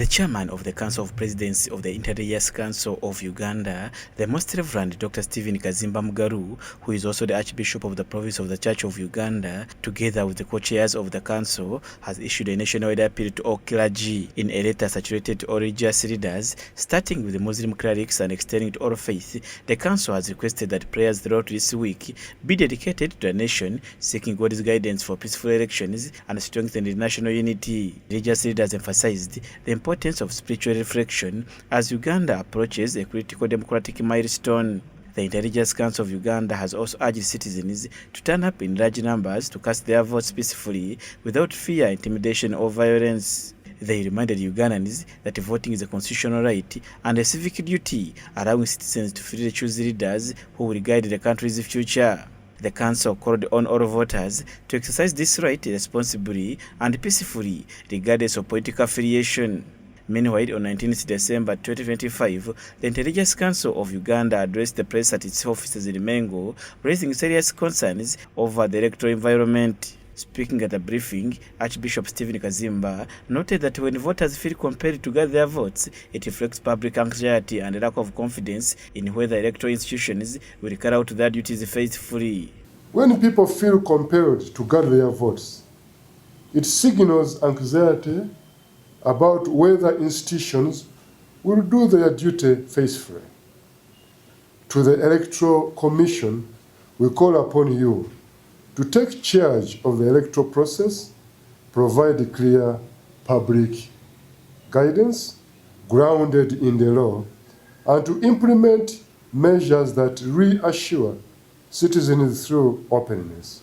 The chairman of the Council of Presidents of the Interreligious Council of Uganda, the Most Reverend Dr. Stephen Kazimba Mugaru, who is also the Archbishop of the Province of the Church of Uganda, together with the co-chairs of the Council, has issued a nationwide appeal to all clergy in a letter saturated to all religious leaders, starting with the Muslim clerics and extending to all faith. The Council has requested that prayers throughout this week be dedicated to the nation, seeking God's guidance for peaceful elections and strengthening national unity. Religious leaders emphasized the importance of spiritual reflection as Uganda approaches a critical democratic milestone. The Interreligious Council of Uganda has also urged citizens to turn up in large numbers to cast their votes peacefully without fear, intimidation or violence. They reminded Ugandans that voting is a constitutional right and a civic duty, allowing citizens to freely choose leaders who will guide the country's future. The Council called on all voters to exercise this right responsibly and peacefully, regardless of political affiliation. Meanwhile, on 19th December 2025, the Interreligious Council of Uganda addressed the press at its offices in Mengo, raising serious concerns over the electoral environment. Speaking at a briefing, Archbishop Stephen Kazimba noted that when voters feel compelled to gather their votes, it reflects public anxiety and lack of confidence in whether electoral institutions will carry out their duties faithfully. When people feel compelled to gather their votes, it signals anxiety about whether institutions will do their duty faithfully. To the Electoral Commission, we call upon you to take charge of the electoral process, provide clear public guidance grounded in the law, and to implement measures that reassure citizens through openness.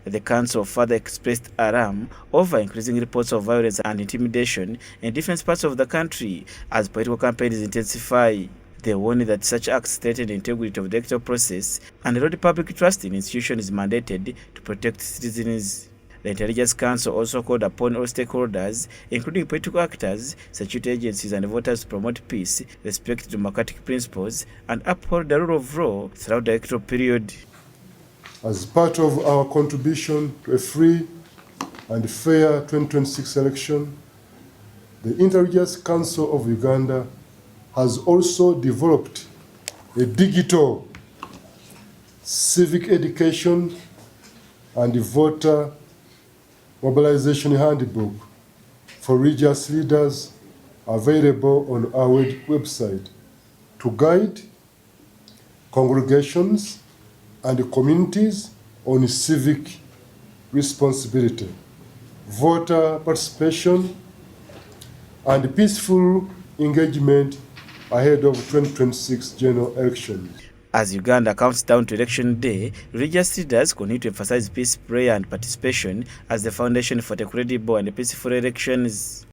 The Council further expressed alarm over increasing reports of violence and intimidation in different parts of the country as political campaigns intensify. They warn that such acts threaten the integrity of the electoral process and erode public trust in institutions mandated to protect citizens. The Interreligious Council also called upon all stakeholders, including political actors, security agencies and voters, to promote peace, respect democratic principles, and uphold the rule of law throughout the electoral period. As part of our contribution to a free and fair 2026 election, the Interreligious Council of Uganda has also developed a digital civic education and voter mobilization handbook for religious leaders available on our website to guide congregations and communities on civic responsibility, voter participation, and peaceful engagement ahead of 2026 general election. As Uganda counts down to election day, religious leaders continue to emphasize peace, prayer and participation as the foundation for the credible and peaceful elections.